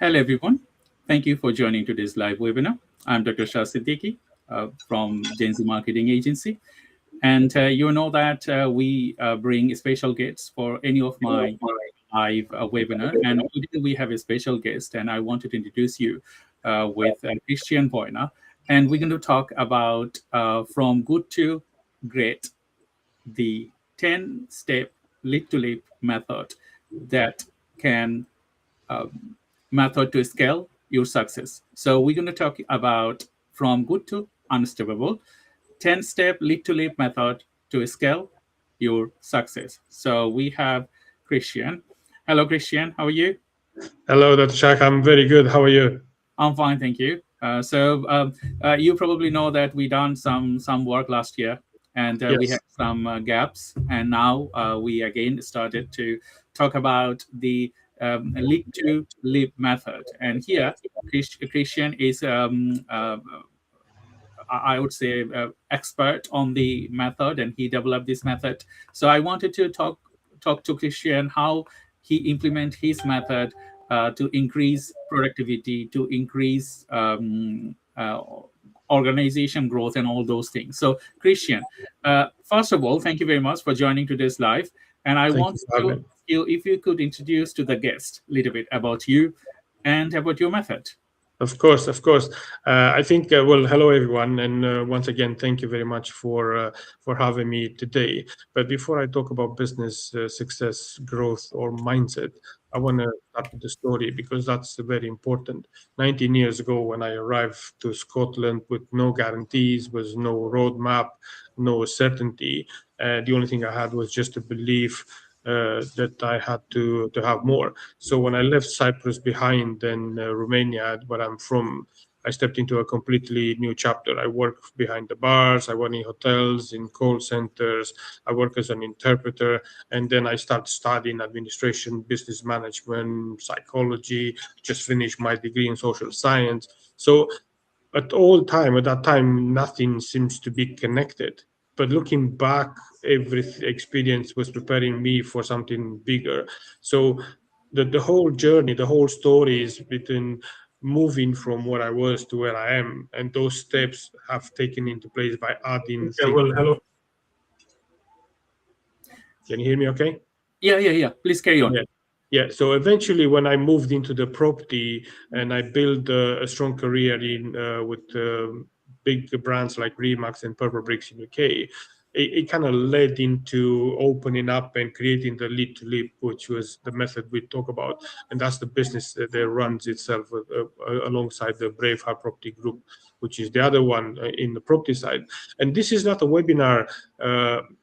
Hello, everyone. Thank you for joining today's live webinar. I'm Dr. Shah Siddiqui from GenZ Marketing Agency. And you know that we bring special guests for any of my live webinar. And today we have a special guest, and I wanted to introduce you with Cristian Boyna. And we're going to talk about from good to great, the 10-step lead-to-leap method that can method to scale your success. So we're going to talk about from good to unstoppable, 10-step lead-to-leap method to scale your success. So we have Cristian. Hello, Cristian. How are you? Hello, Dr. Shah. I'm very good. How are you? I'm fine, thank you. You probably know that we done some work last year, and we Yes. had some gaps, and now we again started to talk about the lead to leap method. And here, Christian is, I would say, expert on the method, and he developed this method. So I wanted to talk to Christian how he implement his method to increase productivity, to increase organization growth, and all those things. So, Christian, first of all, thank you very much for joining today's live. And I Thank want you for to having me. ask you if you could introduce to the guest a little bit about you and about your method. Of course, of course. I think, well, hello, everyone. And once again, thank you very much for having me today. But before I talk about business success, growth, or mindset, I want to start with the story because that's very important. 19 years ago, when I arrived to Scotland with no guarantees, with no roadmap, no certainty, the only thing I had was just a belief that I had to have more. So when I left Cyprus behind and Romania, where I'm from, I stepped into a completely new chapter. I work behind the bars, I work in hotels, in call centers, I work as an interpreter, and then I start studying administration, business management, psychology, just finished my degree in social science. So at that time, nothing seems to be connected. But looking back, every experience was preparing me for something bigger. So the whole journey, the whole story is between moving from where I was to where I am. And those steps have taken into place by adding Yeah, things. well, hello. Can you hear me okay? Yeah. Please carry on. Yeah. Yeah. So eventually, when I moved into the property and I built a strong career in with big brands like Remax and Purple Bricks in UK, it kind of led into opening up and creating the lead to leap, which was the method we talk about, and that's the business that runs itself alongside the Braveheart Property Group, which is the other one in the property side. And this is not a webinar.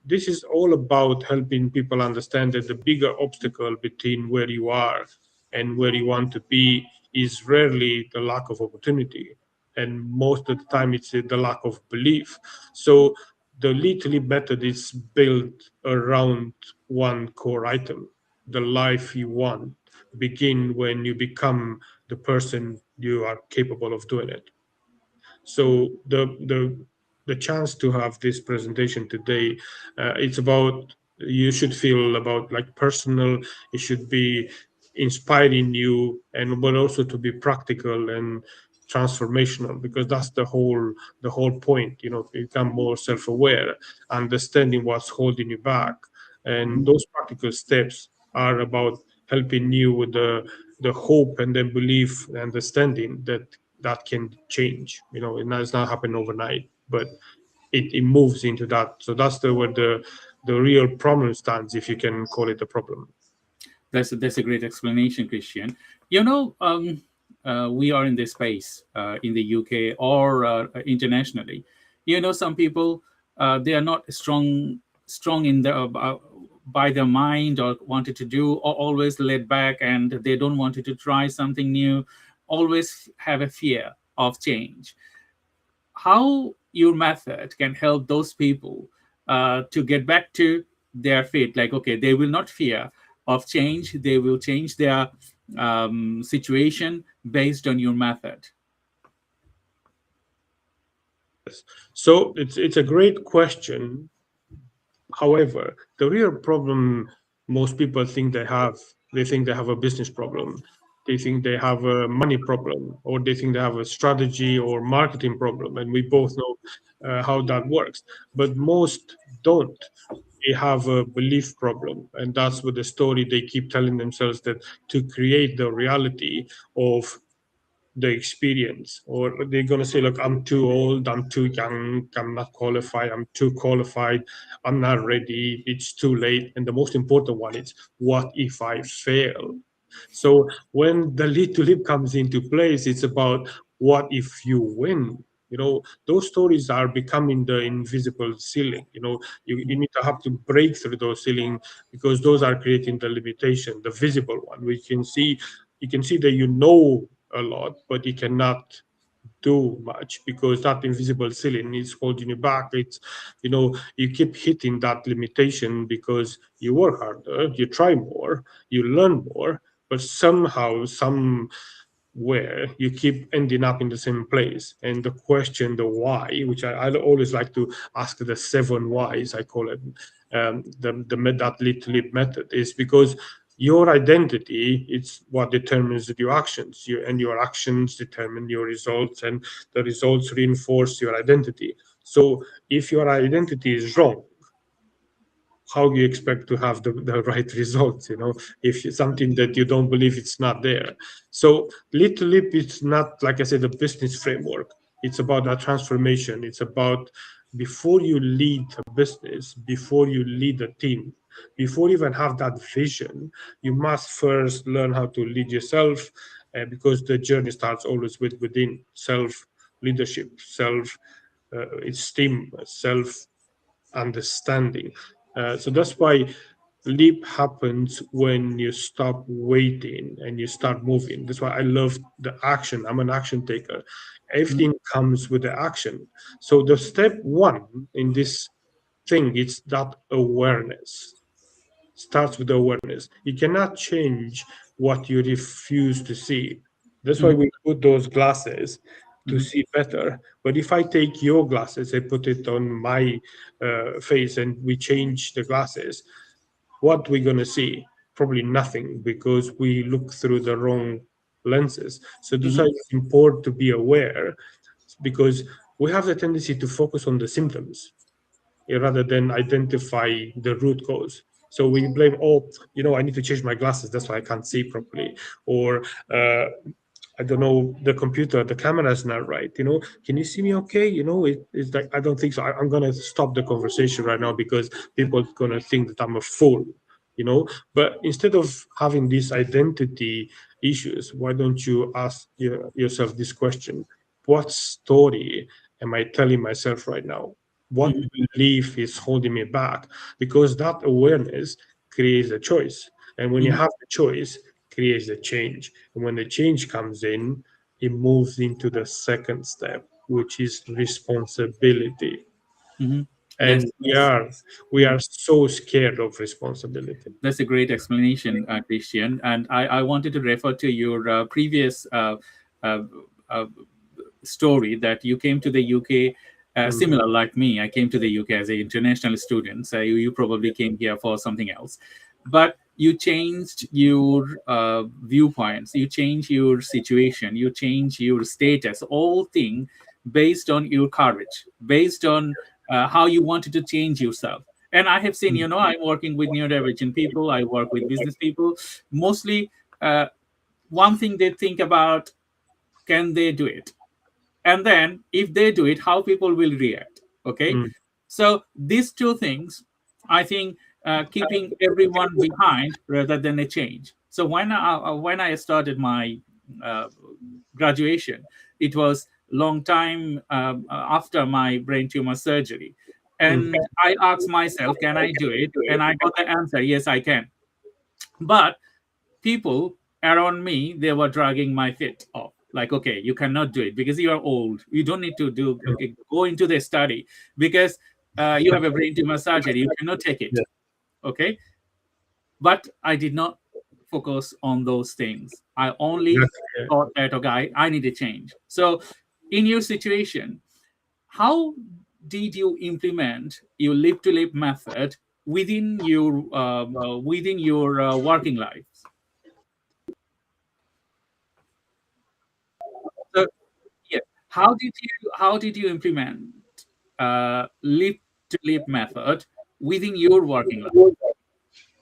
This is all about helping people understand that the bigger obstacle between where you are and where you want to be is rarely the lack of opportunity. And most of the time, it's the lack of belief. So the lead to lead method is built around one core item: the life you want. Begin when you become the person you are capable of doing it. So the chance to have this presentation today, it's about, you should feel about like personal. It should be inspiring you, and but also to be practical and transformational, because that's the whole point. You know, become more self-aware, understanding what's holding you back, and those practical steps are about helping you with the hope and then belief, understanding that that can change. You know, it does not happen overnight, but it moves into that. So that's where the real problem stands, if you can call it a problem. That's a great explanation, Christian. We are in this space in the UK or internationally. Some people they are not strong in the by their mind or wanted to do, or always laid back, and they don't want to try something new. Always have a fear of change. How your method can help those people to get back to their faith, like, okay, they will not fear of change, they will change their situation based on your method. So it's a great question. However, the real problem most people think they have a business problem. they think they have a money problem, or they think they have a strategy or marketing problem, and we both know how that works. But most don't. They have a belief problem, and that's what the story they keep telling themselves, that to create the reality of the experience, or they're going to say, look, I'm too old, I'm too young, I'm not qualified, I'm too qualified, I'm not ready, it's too late. And the most important one is, what if I fail? So when the lead to leap comes into place, it's about, what if you win? Those stories are becoming the invisible ceiling. You need to have to break through those ceiling, because those are creating the limitation, the visible one. You can see that a lot, but you cannot do much, because that invisible ceiling is holding you back. You keep hitting that limitation because you work harder, you try more, you learn more, but somehow, somewhere, you keep ending up in the same place. And the question, the why, which I always like to ask, the 7 whys, I call it, that lead to leap method, is because your identity, it's what determines your actions, and your actions determine your results, and the results reinforce your identity. So if your identity is wrong, how do you expect to have the right results, if something that you don't believe, it's not there? So lead to leap, it's not, like I said, a business framework. It's about that transformation. It's about, before you lead a business, before you lead a team, before you even have that vision, you must first learn how to lead yourself, because the journey starts always within self leadership, self esteem, self understanding. So that's why leap happens when you stop waiting and you start moving. That's why I love the action. I'm an action taker. Everything comes with the action. So the step 1 in this thing is that awareness. Starts with awareness. You cannot change what you refuse to see. That's why Mhm, we put those glasses to mhm, see better. But if I take your glasses and put it on my face, and we change the glasses, what we're going to see? Probably nothing, because we look through the wrong lenses. So that's why mhm, it's important to be aware, because we have the tendency to focus on the symptoms, rather than identify the root cause. So we blame, oh, I need to change my glasses, that's why I can't see properly. Or I don't know, the computer, the camera is not right. Can you see me okay? It's like, I don't think so. I'm going to stop the conversation right now, because people are going to think that I'm a fool. But instead of having these identity issues, why don't you ask yourself this question? What story am I telling myself right now? What mhm, belief is holding me back? Because that awareness creates a choice. And when you mhm, have the choice, creates the change. And when the change comes in, it moves into the second step, which is responsibility. mhm. That's And we are so scared of responsibility. That's a great explanation, Christian. And I wanted to refer to your previous uh, uh, story that you came to the UK. Mm, Similar like me, I came to the UK as an international student. So you probably came here for something else, but you changed your viewpoints, you changed your situation, you changed your status, all thing based on your courage, based on how you wanted to change yourself. And I have seen, I'm working with neurodivergent people, I work with business people. Mostly, uh, one thing they think about, can they do it? And then if they do it, how people will react. Okay, mm, so these two things, I think, keeping everyone behind rather than a change. So when I started my uh, graduation, it was long time after my brain tumor surgery, mm, and I asked myself, can I do it? And I got the answer, yes, I can. But people around me, they were dragging my feet off, like, okay, you cannot do it because you are old, you don't need to do, okay, go into the study because you have a brain tumor surgery, you cannot take it. yeah, Okay, but I did not focus on those things. I only exactly. Yeah. thought that, okay, I need a change. So in your situation, how did you implement your live to live method within your working life? How did you implement Lead2Leap method within your working life?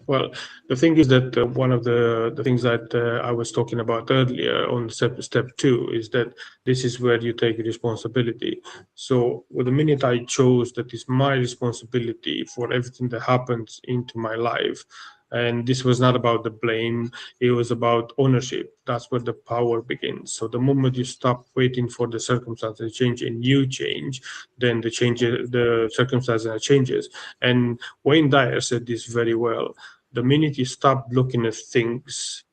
Well, the thing is that one of the things that I was talking about earlier on step 2 is that this is where you take responsibility. So the minute I chose that it's my responsibility for everything that happens into my life, and this was not about the blame, it was about ownership. That's where the power begins. So the moment you stop waiting for the circumstances to change and you change, then the circumstances changes. And Wayne Dyer said this very well. The minute you stop looking at things,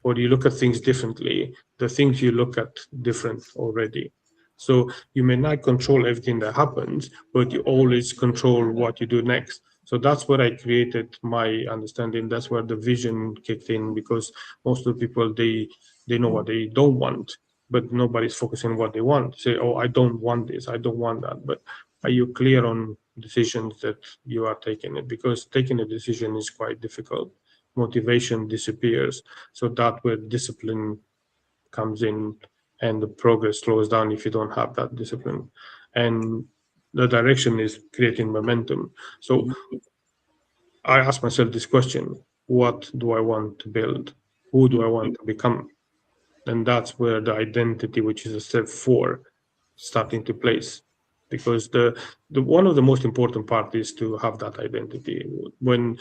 or you look at things differently, the things you look at different already. So you may not control everything that happens, but you always control what you do next. So that's where I created my understanding. That's where the vision kicked in, because most of the people, they know what they don't want, but nobody's focusing on what they want. Say, oh, I don't want this, I don't want that. But are you clear on decisions that you are taking it? Because taking a decision is quite difficult. Motivation disappears. So that where discipline comes in, and the progress slows down if you don't have that discipline. And the direction is creating momentum. So I ask myself this question: what do I want to build? Who do I want to become? And that's where the identity, which is a step 4, starting to place. Because the one of the most important part is to have that identity. When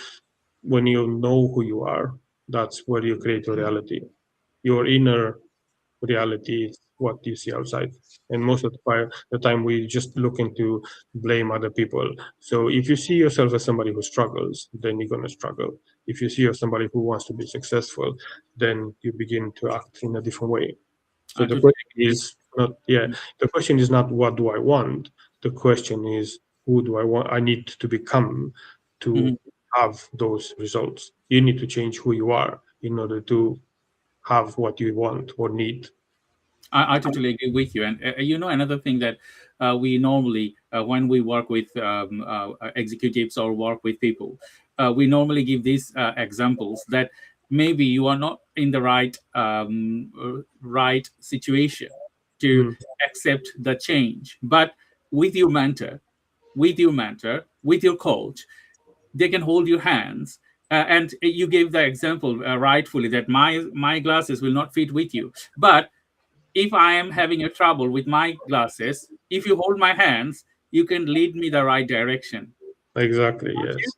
you know who you are, that's where you create your reality. Your inner reality is what you see outside. And most of the time we just looking to blame other people. So if you see yourself as somebody who struggles, then you're going to struggle. If you see yourself as somebody who wants to be successful, then you begin to act in a different way. So I the totally question agree. is not, the question is not what do I want? The question is who do I want? I need to become to Mhm. have those results. You need to change who you are in order to have what you want or need. I totally agree with you. And another thing that we normally, when we work with executives or work with people, we normally give these examples that maybe you are not in the right situation to Mm, accept the change, but with your mentor, with your coach, they can hold your hands. And you gave the example rightfully that my glasses will not fit with you, but if I am having a trouble with my glasses, if you hold my hands, you can lead me the right direction. exactly, yes.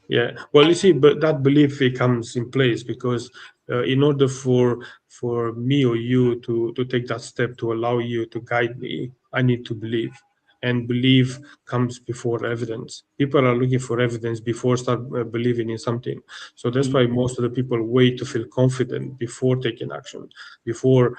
Yeah, well, you see, but that belief it comes in place because in order for me or you to take that step to allow you to guide me, I need to believe, and belief comes before evidence. People are looking for evidence before start believing in something. So that's Mhm. why most of the people wait to feel confident before taking action, before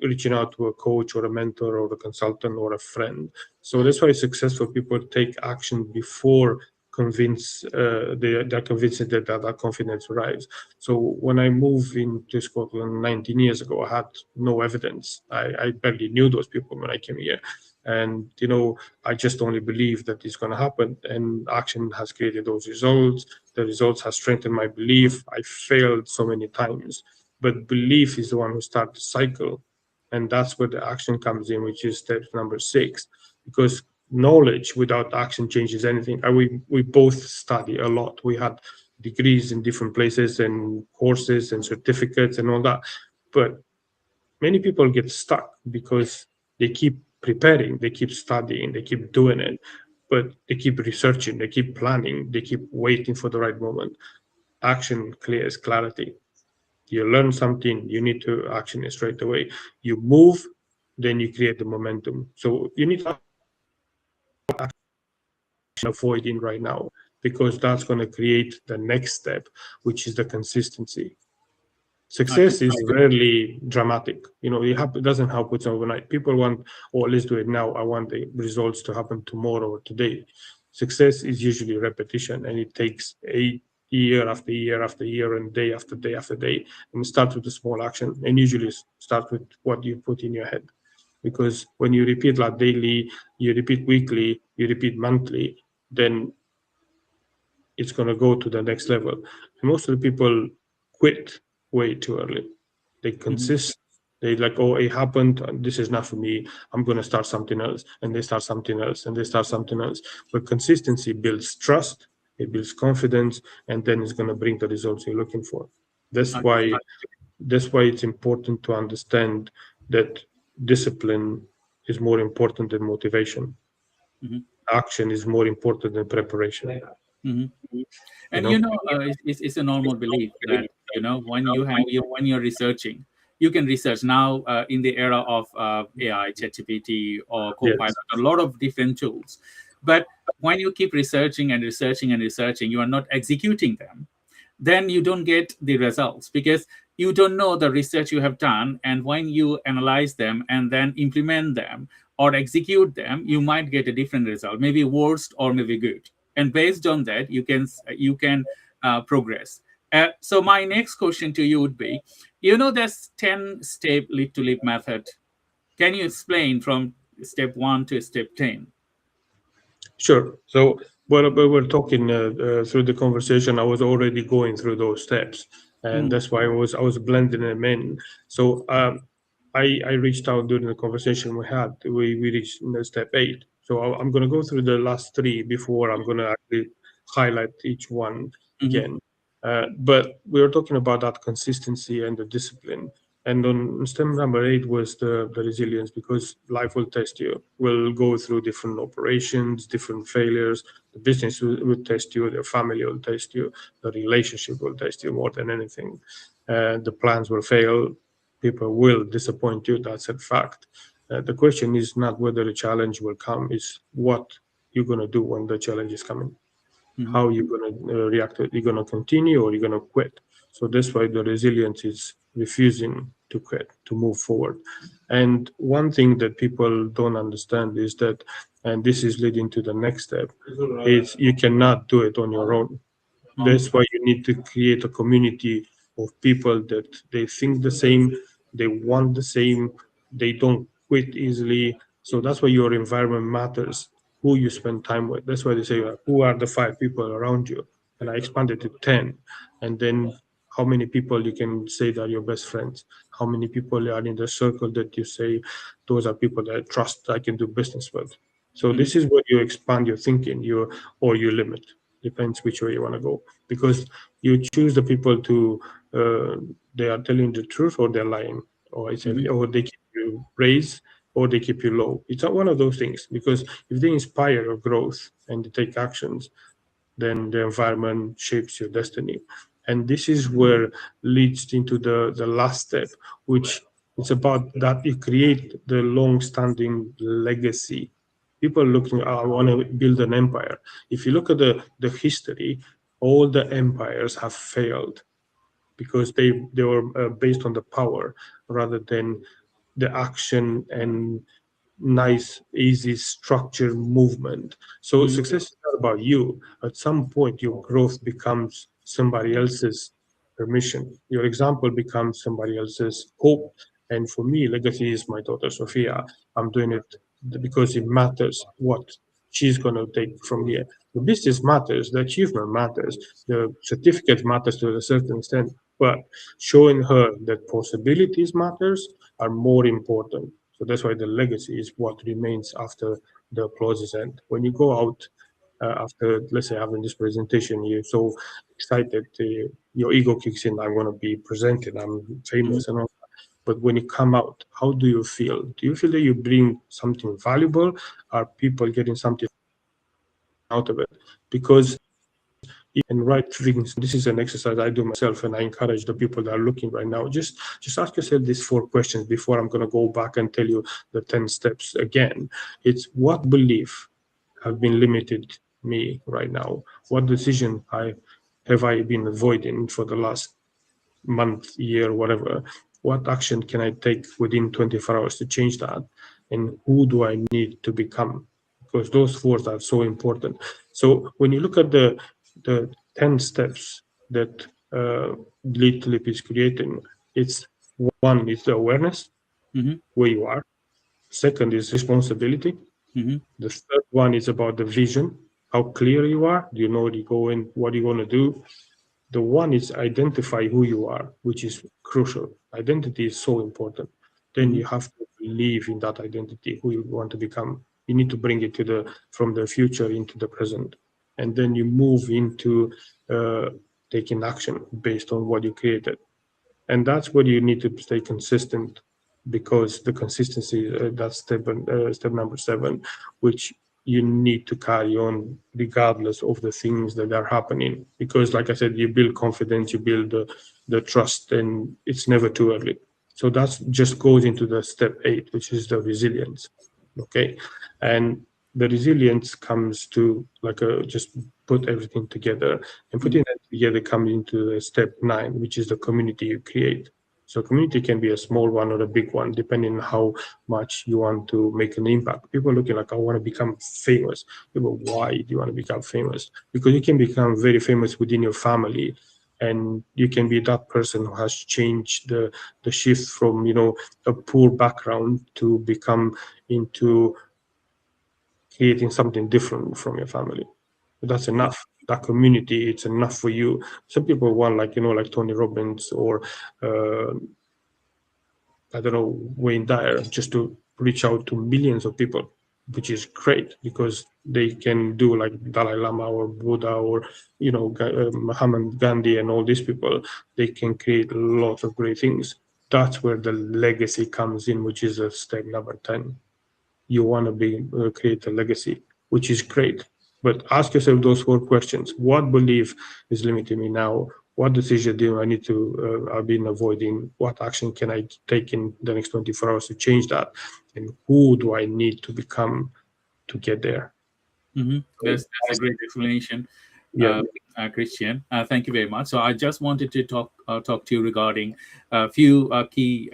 reaching out to a coach or a mentor or a consultant or a friend. So that's why successful people take action before they're convinced that confidence arrives. So when I moved into Scotland 19 years ago, I had no evidence. I barely knew those people when I came here. And, I just only believed that it's going to happen. And action has created those results. The results have strengthened my belief. I failed so many times, but belief is the one who starts the cycle. And that's where the action comes in, which is step number 6. Because knowledge without action changes anything. We both study a lot. We had degrees in different places and courses and certificates and all that. But many people get stuck because they keep preparing, they keep studying, they keep doing it, but they keep researching, they keep planning, they keep waiting for the right moment. Action clears clarity. You learn something, you need to action it straight away. You move, then you create the momentum. So you need to avoiding right now, because that's going to create the next step, which is the consistency. I Success is totally agree. rarely dramatic. It doesn't happen overnight. People want, oh, let's do it now. I want the results to happen tomorrow or today. Success is usually repetition, and it takes a year after year after year and day after day after day. And start with a small action, and usually start with what you put in your head. Because when you repeat that daily, you repeat weekly, you repeat monthly, then it's going to go to the next level. And most of the people quit way too early. They Mhm. consist. They like, oh, it happened, this is not for me, I'm going to start something else. And they start something else, and they start something else. But consistency builds trust, it builds confidence, and then it's going to bring the results you're looking for. That's why it's important to understand that discipline is more important than motivation. Action is more important than preparation. And it's a normal belief that when you're researching, you can research now in the era of AI, ChatGPT, or Copilot, a lot of different tools. But when you keep researching and researching and researching, you are not executing them, then you don't get the results because you don't know the research you have done. And when you analyze them and then implement them or execute them, you might get a different result, maybe worst or maybe good. And based on that, you can progress. So my next question to you would be, there's 10-step lead-to-leap method. Can you explain from step 1 to step 10? Sure. So when we were talking through the conversation, I was already going through those steps, and that's why I was blending them in. So I reached out during the conversation we had. We reached step 8. So I'm going to go through the last 3 before I'm going to actually highlight each one again. But we were talking about that consistency and the discipline. And on step number 8 was the resilience, because life will test you. We'll go through different operations, different failures. The business will test you. The family will test you. The relationship will test you more than anything. The plans will fail. People will disappoint you. That's a fact. The question is not whether the challenge will come, it's what you're going to do when the challenge is coming. How you're going to react to it. You're going to continue or you're going to quit. So that's why the resilience is refusing to quit, to move forward. And one thing that people don't understand is that, and this is leading to the next step, is you cannot do it on your own. That's why you need to create a community of people that they think the same, they want the same, they don't quit easily. So that's why your environment matters, who you spend time with. That's why they say, who are the 5 people around you? And I expanded to 10. And then how many people you can say that are your best friends? How many people are in the circle that you say, those are people that I trust, I can do business with? So this is where you expand your thinking, or you limit. Depends which way you want to go, because you choose the people to they are telling the truth or they're lying, or or they keep you raised or they keep you low. It's not one of those things, because if they inspire your growth and they take actions, then the environment shapes your destiny. And this is where leads into the last step, which it's about that you create the long-standing legacy. People looking, I want to build an empire. If you look at the history, all the empires have failed because they were based on the power rather than the action and nice, easy, structured movement. So success is not about you. At some point, your growth becomes somebody else's permission. Your example becomes somebody else's hope. And for me, legacy is my daughter, Sophia. I'm doing it because it matters what she's going to take from here. The business matters, the achievement matters, the certificate matters to a certain extent, but showing her that possibilities matters are more important. So that's why the legacy is what remains after the applause is end. When you go out after, let's say, having this presentation, you're so excited, your ego kicks in. I'm going to be presented. I'm famous and all that. But when you come out, how do you feel? Do you feel that you bring something valuable? Are people getting something out of it? Because and write things. This is an exercise I do myself, and I encourage the people that are looking right now. Just ask yourself these 4 questions before I'm going to go back and tell you the 10 steps again. It's what belief have been limited me right now? What decision have I been avoiding for the last month, year, whatever? What action can I take within 24 hours to change that? And who do I need to become? Because those 4 are so important. So when you look at the 10 steps that Lead2Leap is creating, it's 1 is the awareness, where you are. 2nd is responsibility. The 3rd one is about the vision, how clear you are. Do you know where you're going, what you're going to do? The 1 is identify who you are, which is crucial. Identity is so important. then you have to believe in that identity, who you want to become. You need to bring it from the future into the present, and then you move into taking action based on what you created. And that's where you need to stay consistent, because the consistency, that's step number 7, which you need to carry on regardless of the things that are happening. Because like I said, you build confidence, you build the trust, and it's never too early. So that just goes into the step 8, which is the resilience. Okay. And the resilience comes to just put everything together, and putting that together comes into step 9, which is the community you create. So community can be a small one or a big one, depending on how much you want to make an impact. People are looking like, I want to become famous. People, why do you want to become famous? Because you can become very famous within your family, and you can be that person who has changed the shift from a poor background to become into creating something different from your family. That's enough. That community, it's enough for you. Some people want like Tony Robbins or I don't know, Wayne Dyer, just to reach out to millions of people, which is great because they can do like Dalai Lama or Buddha or Muhammad Gandhi and all these people. They can create lots of great things. That's where the legacy comes in, which is a step number 10. You want to create a legacy, which is great. But ask yourself those 4 questions. What belief is limiting me now? What decision do I need to I've been avoiding? What action can I take in the next 24 hours to change that? And who do I need to become to get there? That's a great explanation, Yeah. Cristian. Thank you very much. So I just wanted to talk to you regarding a few key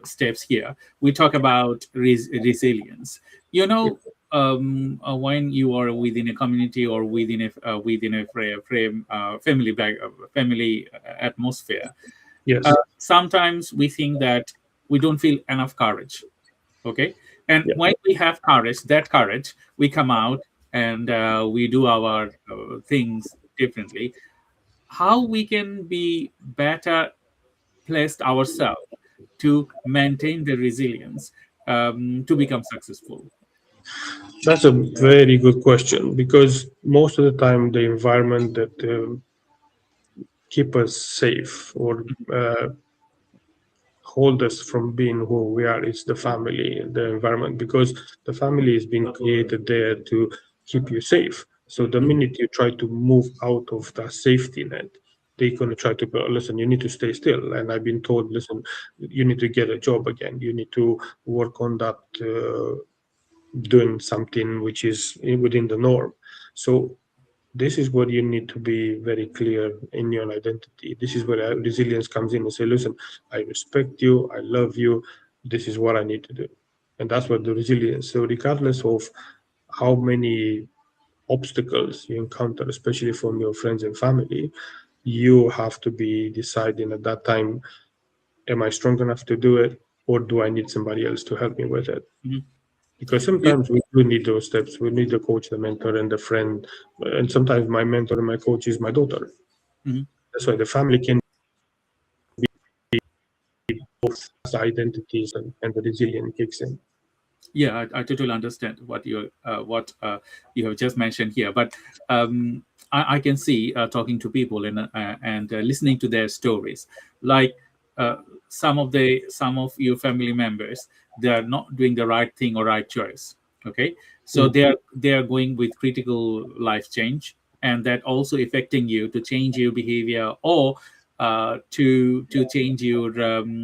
steps here. We talk about resilience. When you are within a community or within a family atmosphere, Yes. sometimes we think that we don't feel enough courage. Okay, and Yeah. when we have courage, we come out and we do our things differently. How we can be better placed ourselves to maintain the resilience to become successful? That's a very good question, because most of the time the environment that keep us safe or hold us from being who we are is the family, the environment, because the family is being created there to keep you safe. So the minute you try to move out of that safety net, they're going to try to go, listen, you need to stay still. And I've been told, listen, you need to get a job again. You need to work on that, doing something which is within the norm. So this is what you need to be very clear in your identity. This is where resilience comes in and say, listen, I respect you, I love you, this is what I need to do. And that's what the resilience. So regardless of how many obstacles you encounter, especially from your friends and family, you have to be deciding at that time, am I strong enough to do it, or do I need somebody else to help me with it? Mhm. Because sometimes we do need those steps. We need the coach, the mentor, and the friend. And sometimes my mentor and my coach is my daughter. Mhm. That's why the family can be both identities, and the resilience kicks in. Yeah, I totally understand what you have just mentioned here. But I can see talking to people and listening to their stories, like uh, some of your family members, they are not doing the right thing or right choice. Okay, so Mm. they are going with critical life change, and that also affecting you to change your behavior or to change your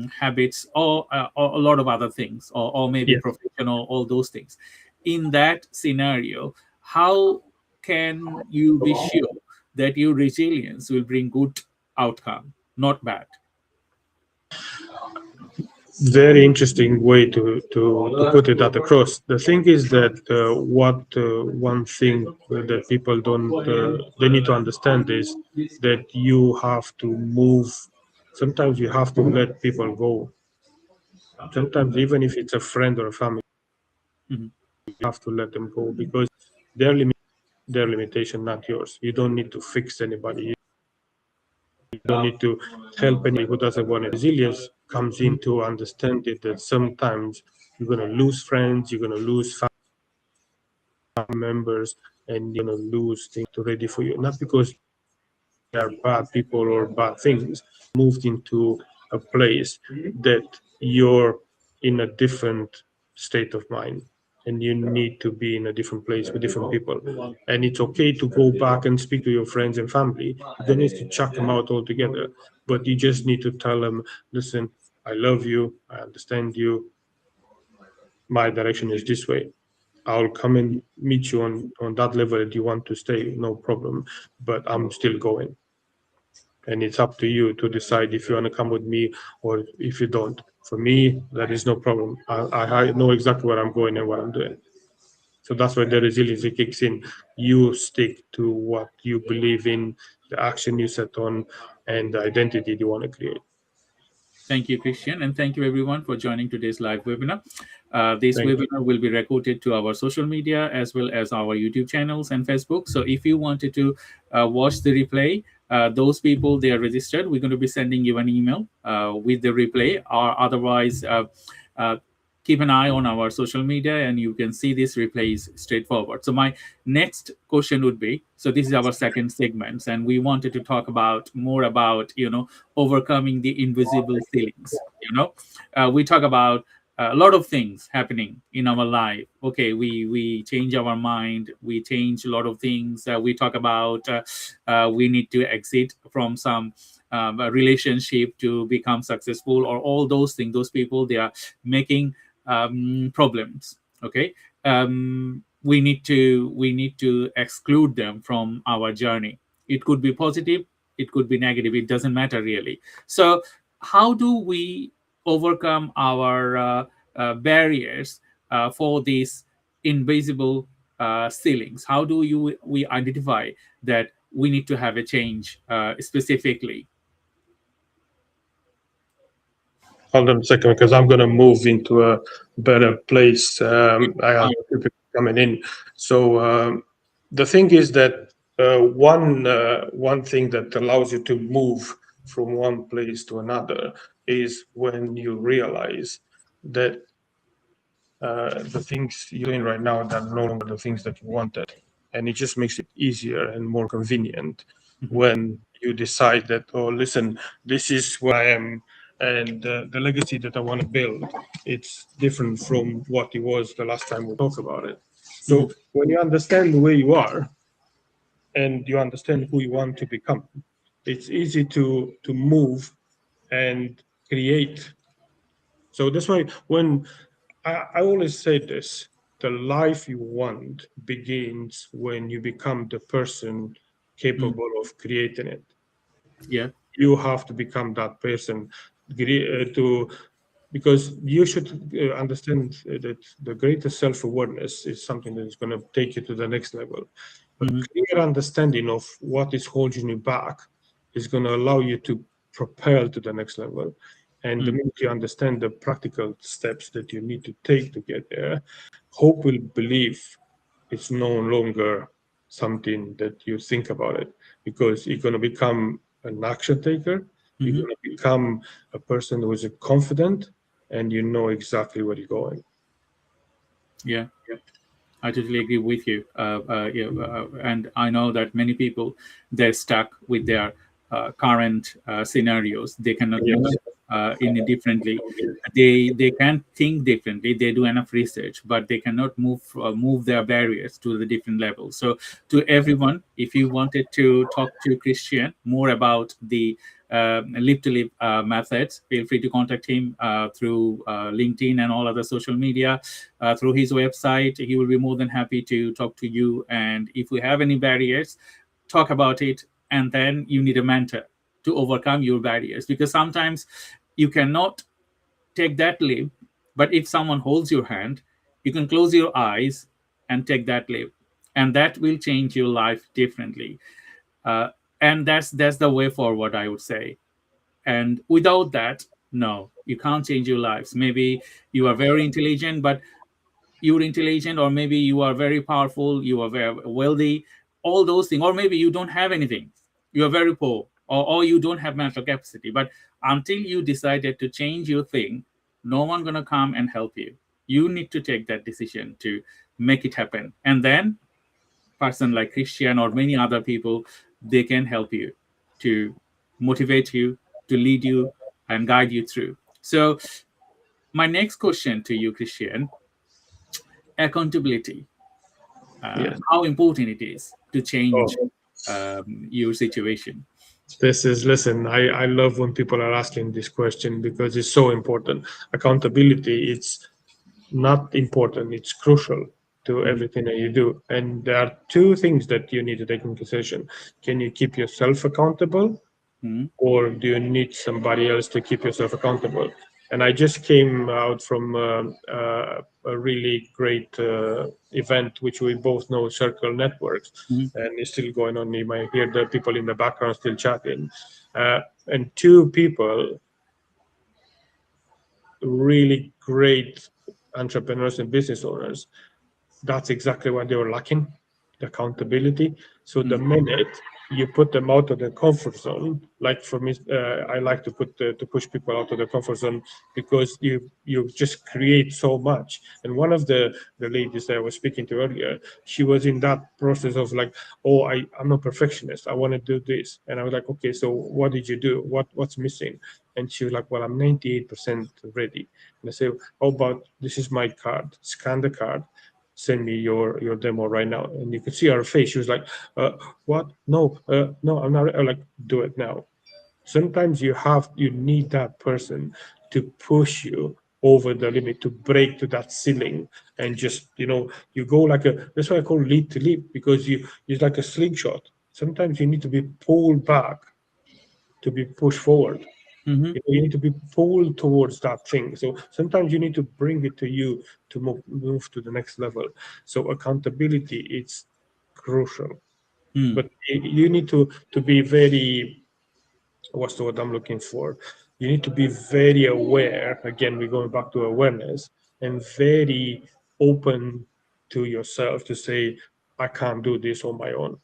habits or a lot of other things or maybe Yes. professional, all those things. In that scenario, how can you be sure that your resilience will bring good outcome, not bad? Very interesting way to put it that across. The thing is that one thing that people don't they need to understand is that you have to move. Sometimes you have to let people go. Sometimes even if it's a friend or a family, Mhm. you have to let them go, because their limit, their limitation, not yours. You don't need to fix anybody. You don't need to help anybody who doesn't want it. Resilience comes into understanding that sometimes you're going to lose friends, you're going to lose family members, and you're going to lose things ready for you. Not because they are bad people or bad things, moved into a place that you're in a different state of mind and you need to be in a different place with different people. And it's okay to go back and speak to your friends and family. You don't need to chuck them out altogether, but you just need to tell them, listen, I love you, I understand you, my direction is this way. I'll come and meet you on that level that you want to stay, no problem, but I'm still going. And it's up to you to decide if you want to come with me or if you don't. For me, that is no problem. I know exactly where I'm going and what I'm doing. So that's where the resilience kicks in. You stick to what you believe in, the action you set on, and the identity you want to create. Thank you, Cristian, and thank you everyone for joining today's live webinar. This Thank you. webinar will be recorded to our social media as well as our YouTube channels and Facebook. So if you wanted to watch the replay, those people, they are registered. We're going to be sending you an email with the replay, or otherwise keep an eye on our social media and you can see this replays straightforward. So my next question would be, so this is our second segment, and we wanted to talk about more about, overcoming the invisible ceilings. We talk about a lot of things happening in our life. Okay, we change our mind, we change a lot of things. We talk about we need to exit from some relationship to become successful, or all those things. Those people, they are making problems. Okay, we need to exclude them from our journey. It could be positive, it could be negative, it doesn't matter really. So how do we overcome our barriers for these invisible ceilings? How do we identify that we need to have a change specifically? Hold on a second, because I'm going to move into a better place. I have people coming in. So the thing is that one thing that allows you to move from one place to another is when you realize that the things you're doing right now are no longer the things that you wanted. And it just makes it easier and more convenient when you decide that, oh, listen, this is where I am, and the legacy that I want to build, it's different from what it was the last time we talked about it. So when you understand where you are and you understand who you want to become, it's easy to move and create. So that's why when I always say this, the life you want begins when you become the person capable of creating it. Yeah. You have to become that person because you should understand that the greater self-awareness is something that is going to take you to the next level. But clear understanding of what is holding you back is going to allow you to propel to the next level. And the minute you understand the practical steps that you need to take to get there, hope will believe it's no longer something that you think about it, because you're going to become an action taker. You're going to become a person who is confident, and you know exactly where you're going. Yeah. I totally agree with you. And I know that many people, they're stuck with their current scenarios. They cannot Yes. move in differently. They can think differently. They do enough research, but they cannot move their barriers to the different levels. So to everyone, if you wanted to talk to Cristian more about the Lead2Leap methods, feel free to contact him through LinkedIn and all other social media, through his website. He will be more than happy to talk to you. And if we have any barriers, talk about it. And then you need a mentor to overcome your barriers, because sometimes you cannot take that leap. But if someone holds your hand, you can close your eyes and take that leap, and that will change your life differently. And that's the way forward, I would say. And without that, no, you can't change your lives. Maybe you are very intelligent, but you're intelligent, or maybe you are very powerful, you are very wealthy, all those things, or maybe you don't have anything, you are very poor, or you don't have mental capacity. But until you decided to change your thing, no one gonna come and help you. You need to take that decision to make it happen, and then person like Cristian or many other people, they can help you to motivate you, to lead you, and guide you through. So my next question to you, Cristian, accountability. Yes. How important it is to change Oh, your situation. listen, I love when people are asking this question because it's so important. Accountability, it's not important, it's crucial to Mhm, everything that you do. And there are two things that you need to take into consideration. Can you keep yourself accountable, mhm, or do you need somebody else to keep yourself accountable? And I just came out from a really great event, which we both know, Circle Networks, mhm, and it's still going on. You might hear the people in the background still chatting. And two people, really great entrepreneurs and business owners, that's exactly what they were lacking, the accountability. So the mhm, minute you put them out of the comfort zone, like for me, I like to push people out of the comfort zone because you just create so much. And one of the ladies that I was speaking to earlier, she was in that process of like, oh, I'm a perfectionist, I want to do this. And I was like, okay, so what did you do, what's missing? And she was like, well, I'm 98% ready. And I say, how about, this is my card, scan the card, send me your demo right now. And you could see her face, she was like, what, no, no, I'm not. I'm like, do it now. Sometimes you need that person to push you over the limit, to break to that ceiling, and just, you go like a, that's why I call lead to leap, because it's like a slingshot. Sometimes you need to be pulled back to be pushed forward. mhm, You need to be pulled towards that thing. So sometimes you need to bring it to you to move to the next level. So accountability, it's crucial. mhm, But you need to be very, what's the word I'm looking for? You need to be very aware. Again, we're going back to awareness, and very open to yourself to say, I can't do this on my own.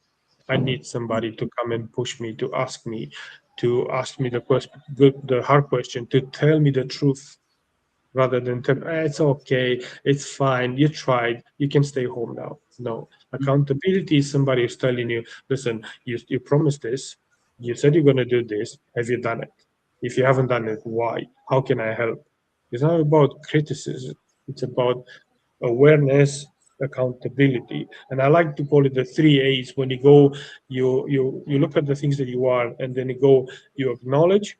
I need somebody to come and push me, to ask me the hard question, to tell me the truth, rather than tell, it's okay, it's fine, you tried, you can stay home now. No, accountability is somebody who's telling you, listen, you promised this, you said you're going to do this, have you done it? If you haven't done it, why? How can I help? It's not about criticism, it's about awareness, accountability. And I like to call it the 3 A's. When you go, you look at the things that you are, and then you go, you acknowledge,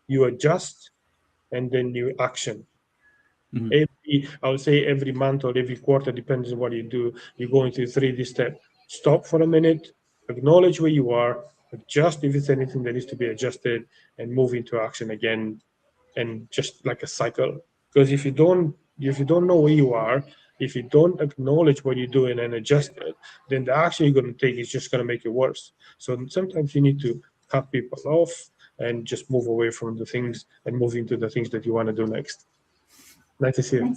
you adjust, and then you action. mhm, I would say every month or every quarter, depends on what you do, you go into 3D step. Stop for a minute, acknowledge where you are, adjust if it's anything that needs to be adjusted, and move into action again, and just like a cycle. Because if you don't know where you are, if you don't acknowledge what you're doing and adjust it, then the action you're going to take is just going to make it worse. So sometimes you need to cut people off and just move away from the things and move into the things that you want to do next. Nice to see you.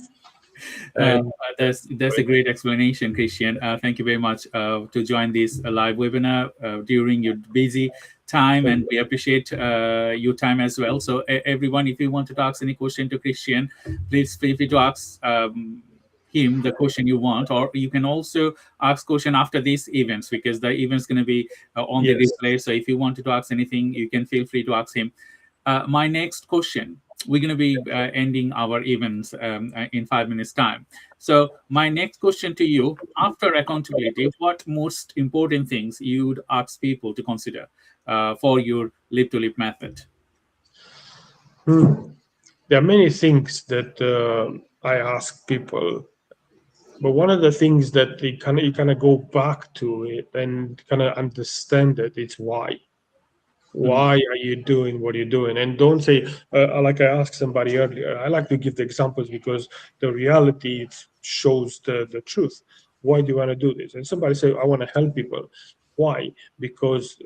Uh, And that's a great explanation, Christian. Thank you very much to join this live webinar during your busy time, and we appreciate your time as well. So, everyone, if you want to ask any question to Christian, please feel free to ask him the question you want, or you can also ask question after these events, because the event's going to be on the yes, replay. So, if you wanted to ask anything, you can feel free to ask him. My next question, we're going to be ending our events in 5 minutes time. So my next question to you, after accountability, what most important things you would ask people to consider for your Lead to Leap method? there are many things that I ask people, but one of the things that you kind of go back to it and kind of understand it, it's why. Mhm, Why are you doing what you're doing? And don't say, like I asked somebody earlier, I like to give the examples because the reality shows the truth. Why do you want to do this? And somebody say, I want to help people. Why? Because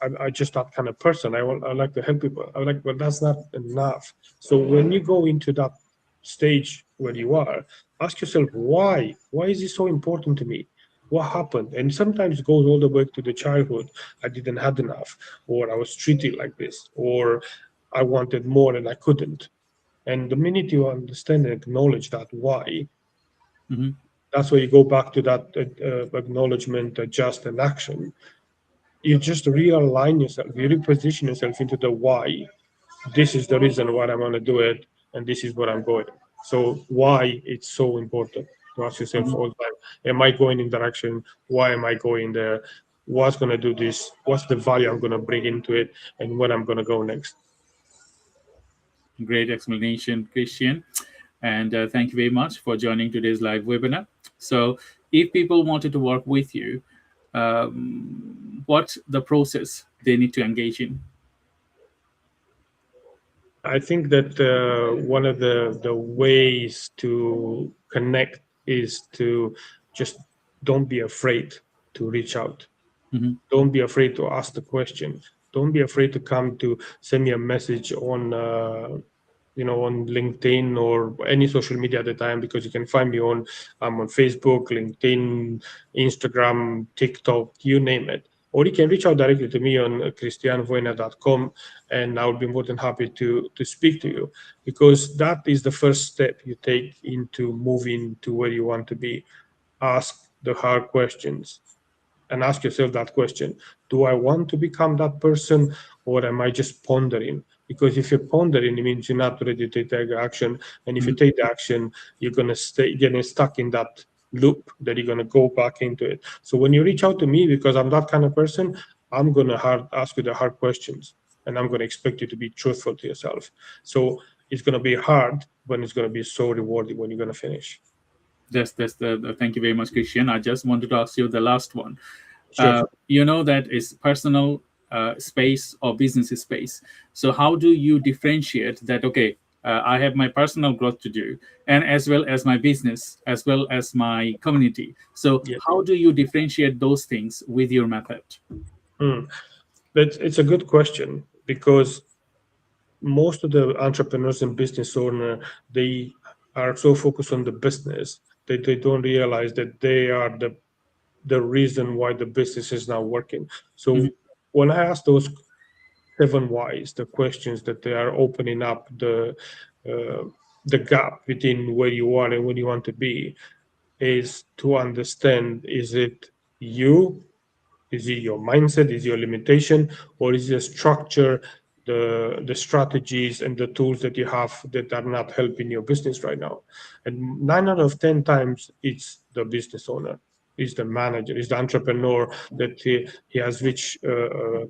I'm just that kind of person. I like to help people. I'm like, well, that's not enough. So when you go into that stage where you are, ask yourself, why? Why is it so important to me? what happened? And sometimes it goes all the way to the childhood. I didn't have enough, or I was treated like this, or I wanted more and I couldn't. And the minute you understand and acknowledge that why, Hmm. that's where you go back to that acknowledgement, adjust, and action. You just realign yourself, you reposition yourself into the why. This is the reason why I'm going to do it, and this is what I'm going. So why it's so important to ask yourself all the time: Am I going in direction? Why am I going there? What's going to do this? What's the value I'm going to bring into it, and where I'm going to go next? Great explanation, Christian. And thank you very much for joining today's live webinar. So, if people wanted to work with you, what the process they need to engage in? I think that one of the ways to connect is to just don't be afraid to reach out. Hmm. Don't be afraid to ask the question. Don't be afraid to come to send me a message on on LinkedIn or any social media at the time, because you can find me on I'm on Facebook, LinkedIn, Instagram, TikTok, you name it. Or you can reach out directly to me on cristianvoina.com, and I'll be more than happy to speak to you, because that is the first step you take into moving to where you want to be. Ask the hard questions and ask yourself that question: do I want to become that person, or am I just pondering? Because if you're pondering, it means you're not ready to take action. And if you take the action, you're going to stay getting stuck in that loop that you're going to go back into it. So when you reach out to me, because I'm that kind of person, I'm going to ask you the hard questions, and I'm going to expect you to be truthful to yourself. So it's going to be hard, but it's going to be so rewarding when you're going to finish. That's the thank you very much, Christian. I just wanted to ask you the last one. Sure. You know that is personal space or business space. So how do you differentiate that? Okay, I have my personal growth to do, and as well as my business, as well as my community. So Yeah. how do you differentiate those things with your method? Hmm. But it's a good question, because most of the entrepreneurs and business owner, they are so focused on the business that they don't realize that they are the reason why the business is not working. Mhm. So when I ask those 7 whys, the questions that they are opening up uh, the gap between where you are and where you want to be, is to understand: is it you? Is it your mindset? Is it your limitation? Or is it the structure, the strategies and the tools that you have that are not helping your business right now? And 9 out of 10 times, it's the business owner, is the manager, is the entrepreneur, that he has reached a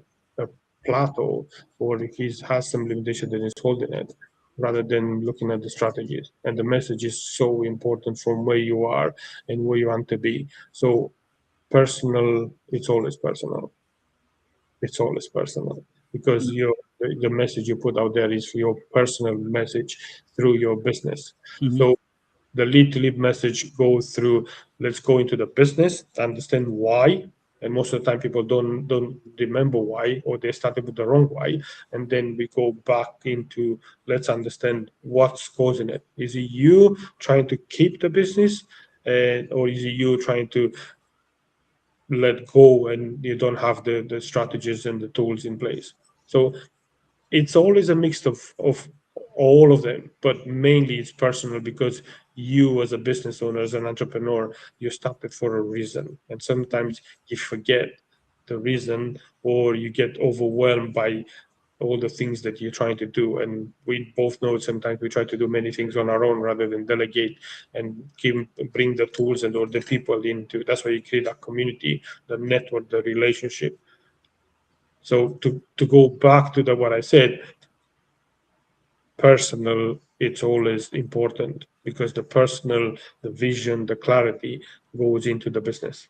plateau, or he has some limitation that is holding it, rather than looking at the strategies. And the message is so important from where you are and where you want to be. So personal, it's always personal. It's always personal, because the message you put out there is your personal message through your business. Mhm. So the lead to lead message goes through: let's go into the business, understand why. And most of the time people don't remember why, or they started with the wrong why. And then we go back into: let's understand what's causing it. Is it you trying to keep the business, or is it you trying to let go, and you don't have the strategies and the tools in place? So it's always a mix of all of them, but mainly it's personal, because you as a business owner, as an entrepreneur, you started for a reason, and sometimes you forget the reason, or you get overwhelmed by all the things that you're trying to do. And we both know sometimes we try to do many things on our own rather than delegate and bring the tools and or the people into. That's why you create a community, the network, the relationship. So to go back to what I said, personal, it's always important, because the personal, the vision, the clarity goes into the business.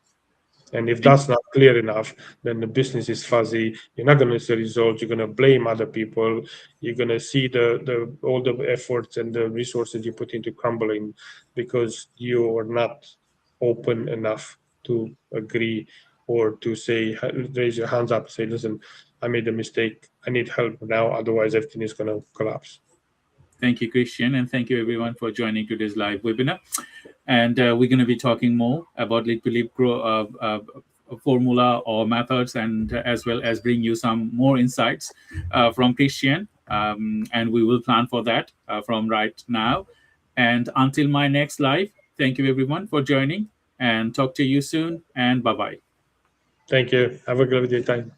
And if Thank that's not clear enough, then the business is fuzzy. You're not going to see results. You're going to blame other people. You're going to see the all the efforts and the resources you put into crumbling, because you are not open enough to agree, or to say, raise your hands up, say, listen, I made a mistake. I need help now. Otherwise, everything is going to collapse. Thank you, Christian, and thank you everyone for joining today's live webinar. And we're going to be talking more about Lead2Leap formula or methods, and as well as bring you some more insights from Christian. And we will plan for that from right now. And until my next live, thank you everyone for joining, and talk to you soon, and bye-bye. Thank you. Have a good time.